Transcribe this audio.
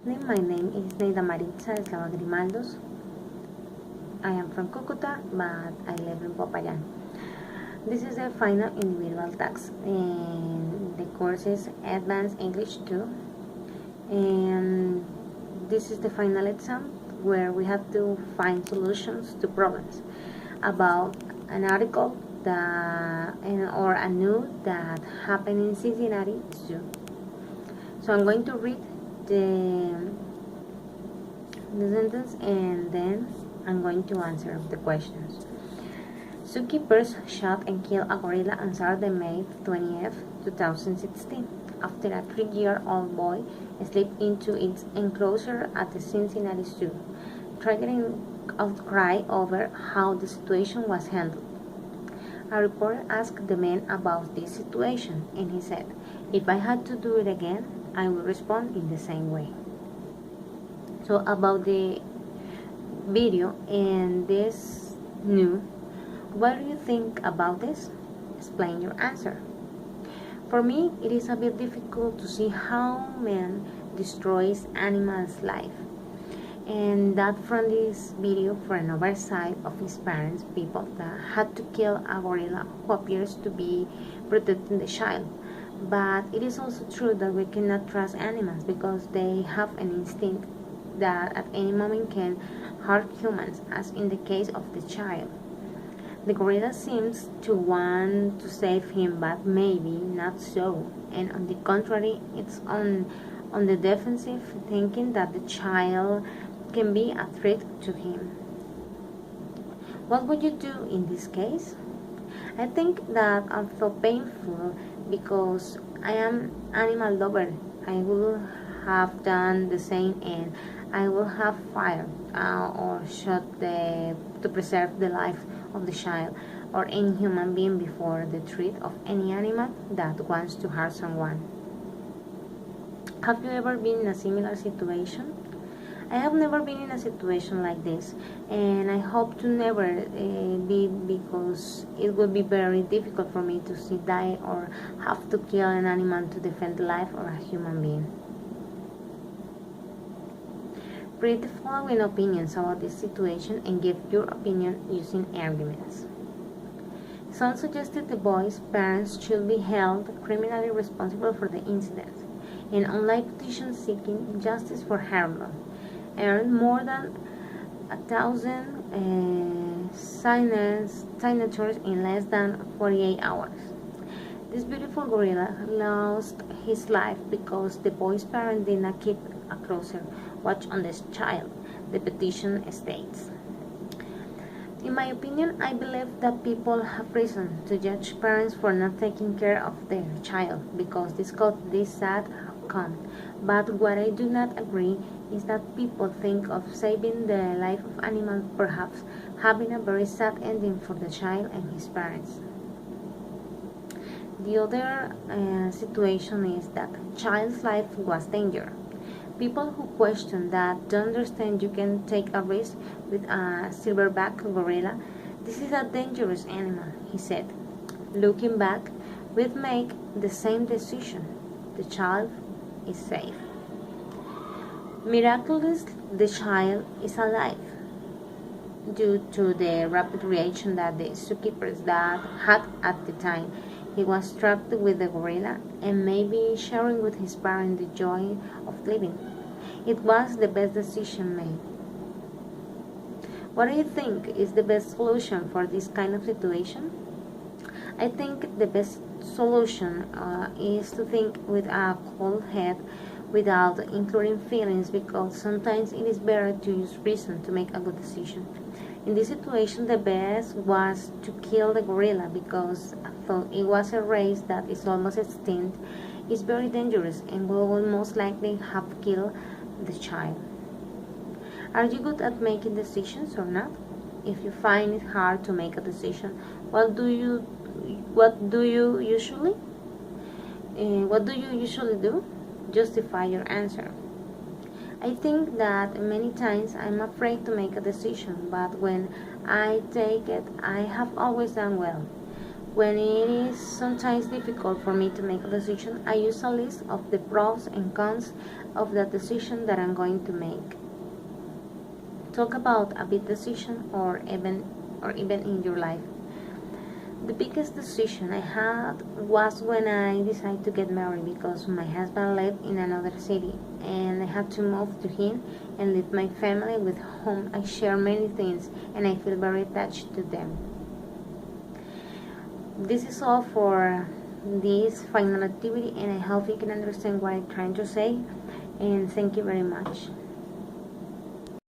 My name is Neida Maritza Eslava Grimaldos. I am from Cucuta, but I live in Popayán. This is the final individual task, and the course is Advanced English 2. And this is the final exam where we have to find solutions to problems about an article or a news that happened in Cincinnati Zoo. So I'm going to read the sentence and then I'm going to answer the questions. Zookeepers shot and killed a gorilla on Saturday, May 20th, 2016, after a 3-year-old boy slipped into its enclosure at the Cincinnati Zoo, triggering outcry over how the situation was handled. A reporter asked the man about this situation, and he said, "If I had to do it again, I would respond in the same way." So about the video and this news, what do you think about this? Explain your answer. For me, it is a bit difficult to see how man destroys animals' life, and that from this video for an oversight of his parents, people that had to kill a gorilla who appears to be protecting the child. But it is also true that we cannot trust animals because they have an instinct that at any moment can hurt humans, as in the case of the child. The gorilla seems to want to save him, but maybe not so, and on the contrary, it's on the defensive, thinking that the child can be a threat to him. What would you do in this case? I think that I feel painful because I am animal lover. I would have done the same, and I would have fired or shot to preserve the life of the child or any human being before the threat of any animal that wants to hurt someone. Have you ever been in a similar situation? I have never been in a situation like this, and I hope to never be, because it would be very difficult for me to see die or have to kill an animal to defend the life of a human being. Read the following opinions about this situation and give your opinion using arguments. Some suggested the boy's parents should be held criminally responsible for the incident, and online petitions seeking justice for Harlow earned more than 1,000 signatures in less than 48 hours. This beautiful gorilla lost his life because the boy's parents did not keep a closer watch on this child, the petition states. In my opinion, I believe that people have reason to judge parents for not taking care of their child because this caused this sad outcome. But what I do not agree is that people think of saving the life of animals perhaps having a very sad ending for the child and his parents. The other situation is that child's life was danger. People who question that don't understand you can take a risk with a silverback gorilla. This is a dangerous animal, he said. Looking back, we'd make the same decision. The child is safe. Miraculously, the child is alive due to the rapid reaction that the zookeepers that had at the time. He was trapped with the gorilla and maybe sharing with his parents the joy of living. It was the best decision made. What do you think is the best solution for this kind of situation? I think the best solution is to think with a cold head without including feelings, because sometimes it is better to use reason to make a good decision. In this situation, the best was to kill the gorilla because though it was a race that is almost extinct, it's very dangerous and will most likely have killed the child. Are you good at making decisions or not? If you find it hard to make a decision, what do you usually do? Justify your answer. I think that many times I'm afraid to make a decision, but when I take it, I have always done well. When it is sometimes difficult for me to make a decision, I use a list of the pros and cons of the decision that I'm going to make. Talk about a big decision or even in your life. The biggest decision I had was when I decided to get married because my husband lived in another city and I had to move to him and leave my family with whom I share many things and I feel very attached to them. This is all for this final activity and I hope you can understand what I'm trying to say, and thank you very much.